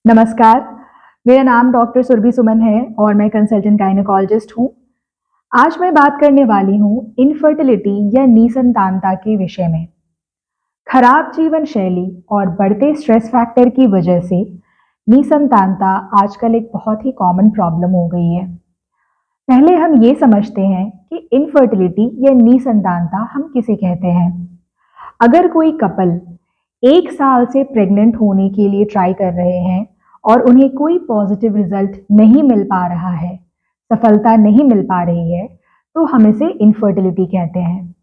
नमस्कार, मेरा नाम डॉक्टर सुरभि सुमन है और मैं कंसल्टेंट गायनेकोलॉजिस्ट हूँ। आज मैं बात करने वाली हूँ इनफर्टिलिटी या निसंतानता के विषय में। खराब जीवन शैली और बढ़ते स्ट्रेस फैक्टर की वजह से निसंतानता आजकल एक बहुत ही कॉमन प्रॉब्लम हो गई है। पहले हम ये समझते हैं कि इनफर्टिलिटी या निसंतानता हम किसे कहते हैं। अगर कोई कपल 1 साल से प्रेग्नेंट होने के लिए ट्राई कर रहे हैं और उन्हें कोई पॉजिटिव रिजल्ट नहीं मिल पा रहा है, सफलता नहीं मिल पा रही है, तो हम इसे इनफर्टिलिटी कहते हैं।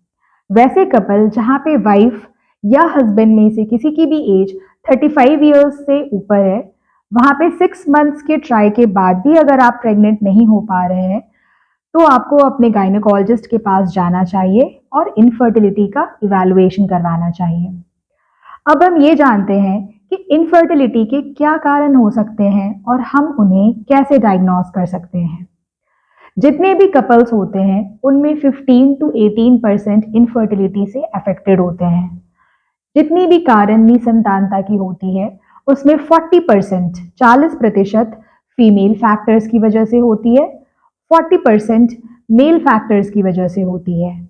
वैसे कपल जहाँ पे वाइफ या हस्बैंड में से किसी की भी एज 35 इयर्स से ऊपर है, वहाँ पे 6 मंथ्स के ट्राई के बाद भी अगर आप प्रेग्नेंट नहीं हो पा रहे हैं, तो आपको अपने गायनेकोलॉजिस्ट के पास जाना चाहिए और इनफर्टिलिटी का इवैल्यूएशन करवाना चाहिए। अब हम ये जानते हैं कि इनफर्टिलिटी के क्या कारण हो सकते हैं और हम उन्हें कैसे डायग्नोस कर सकते हैं। जितने भी कपल्स होते हैं उनमें 15 to 18% इनफर्टिलिटी से अफेक्टेड होते हैं। जितनी भी कारण निसंतानता की होती है उसमें 40% फीमेल फैक्टर्स की वजह से होती है, 40% मेल फैक्टर्स की वजह से होती है,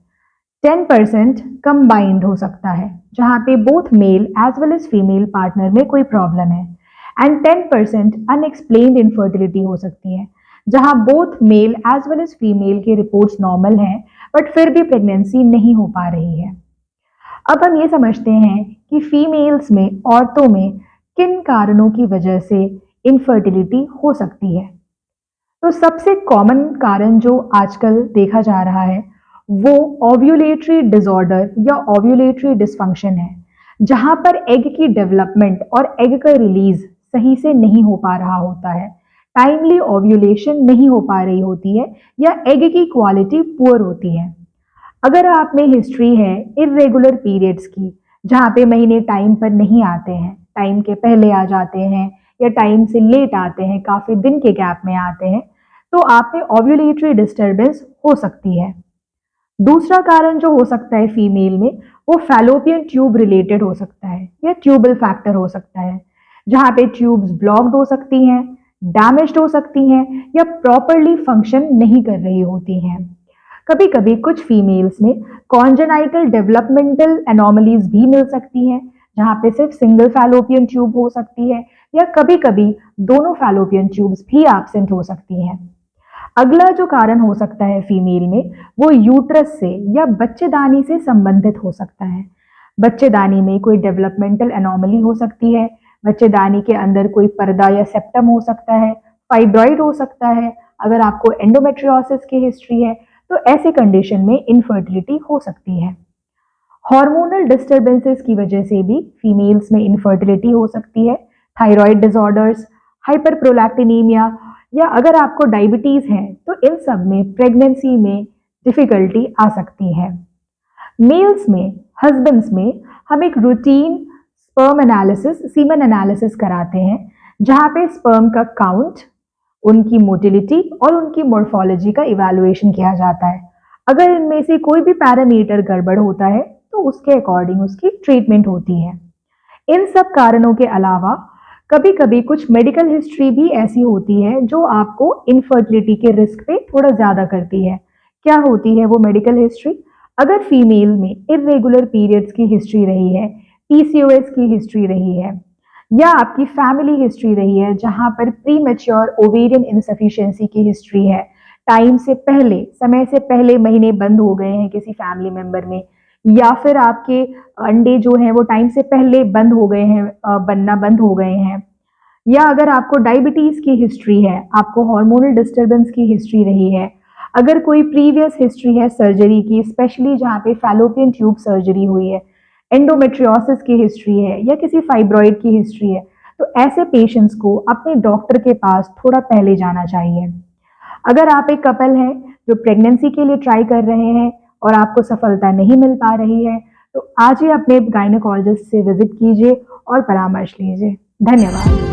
10% कंबाइंड हो सकता है जहां पे both male as well as female partner में कोई प्रॉब्लम है, एंड 10% अनएक्सप्लेन्ड इनफर्टिलिटी हो सकती है जहां both male as well as female के रिपोर्ट्स नॉर्मल हैं बट फिर भी प्रेगनेंसी नहीं हो पा रही है। अब हम ये समझते हैं कि फीमेल्स में, औरतों में किन कारणों की वजह से इनफर्टिलिटी हो सकती है। तो सबसे कॉमन कारण जो आजकल देखा जा रहा है वो ओव्यूलेटरी डिसऑर्डर या ओव्यूलेटरी डिसफंक्शन है, जहां पर एग की डेवलपमेंट और एग का रिलीज सही से नहीं हो पा रहा होता है, टाइमली ओव्यूलेशन नहीं हो पा रही होती है या एग की क्वालिटी पुअर होती है। अगर आप में हिस्ट्री है इरेगुलर पीरियड्स की, जहाँ पे महीने टाइम पर नहीं आते हैं, टाइम के पहले आ जाते हैं या टाइम से लेट आते हैं, काफ़ी दिन के गैप में आते हैं, तो आप में ओव्यूलेटरी डिस्टर्बेंस हो सकती है। दूसरा कारण जो हो सकता है फीमेल में वो फैलोपियन ट्यूब रिलेटेड हो सकता है या ट्यूबल फैक्टर हो सकता है, जहाँ पे ट्यूब्स ब्लॉक्ड हो सकती हैं, डैमेज्ड हो सकती हैं या प्रॉपरली फंक्शन नहीं कर रही होती हैं। कभी कभी कुछ फीमेल्स में कॉन्जेनाइटल डेवलपमेंटल एनोमलीज भी मिल सकती हैं, जहाँ पे सिर्फ सिंगल फैलोपियन ट्यूब हो सकती है या कभी कभी दोनों फैलोपियन ट्यूब्स भी एब्सेंट हो सकती हैं। अगला जो कारण हो सकता है फीमेल में वो यूट्रस से या बच्चेदानी से संबंधित हो सकता है। बच्चेदानी में कोई डेवलपमेंटल एनोमली हो सकती है, बच्चेदानी के अंदर कोई पर्दा या सेप्टम हो सकता है, फाइब्रॉइड हो सकता है। अगर आपको एंडोमेट्रियोसिस की हिस्ट्री है तो ऐसे कंडीशन में इनफर्टिलिटी हो सकती है। हार्मोनल डिस्टर्बेंसेस की वजह से भी फीमेल्स में इनफर्टिलिटी हो सकती है। थायराइड डिसऑर्डर्स, हाइपरप्रोलैक्टिनीमिया या अगर आपको डायबिटीज है तो इन सब में प्रेगनेंसी में डिफिकल्टी आ सकती है। मेल्स में, हस्बैंड्स में हम एक routine sperm analysis, semen analysis कराते हैं, जहाँ पे स्पर्म का काउंट, उनकी मोटिलिटी और उनकी मोर्फोलॉजी का इवैल्यूएशन किया जाता है। अगर इनमें से कोई भी पैरामीटर गड़बड़ होता है तो उसके अकॉर्डिंग उसकी ट्रीटमेंट होती है। इन सब कारणों के अलावा कभी कभी कुछ मेडिकल हिस्ट्री भी ऐसी होती है जो आपको इनफर्टिलिटी के रिस्क पे थोड़ा ज़्यादा करती है। क्या होती है वो मेडिकल हिस्ट्री? अगर फीमेल में इरेगुलर पीरियड्स की हिस्ट्री रही है, पीसीओएस की हिस्ट्री रही है या आपकी फैमिली हिस्ट्री रही है जहां पर प्री मैच्योर ओवेरियन इनसफिशिएंसी की हिस्ट्री है, टाइम से पहले, समय से पहले महीने बंद हो गए हैं किसी फैमिली मेंबर में, या फिर आपके अंडे जो हैं वो टाइम से पहले बंद हो गए हैं, बनना बंद हो गए हैं, या अगर आपको डायबिटीज की हिस्ट्री है, आपको हार्मोनल डिस्टर्बेंस की हिस्ट्री रही है, अगर कोई प्रीवियस हिस्ट्री है सर्जरी की, स्पेशली जहाँ पे फैलोपियन ट्यूब सर्जरी हुई है, एंडोमेट्रियोसिस की हिस्ट्री है या किसी फाइब्रॉइड की हिस्ट्री है, तो ऐसे पेशेंट्स को अपने डॉक्टर के पास थोड़ा पहले जाना चाहिए। अगर आप एक कपल हैं जो प्रेगनेंसी के लिए ट्राई कर रहे हैं और आपको सफलता नहीं मिल पा रही है, तो आज ही अपने गायनेकोलॉजिस्ट से विजिट कीजिए और परामर्श लीजिए। धन्यवाद।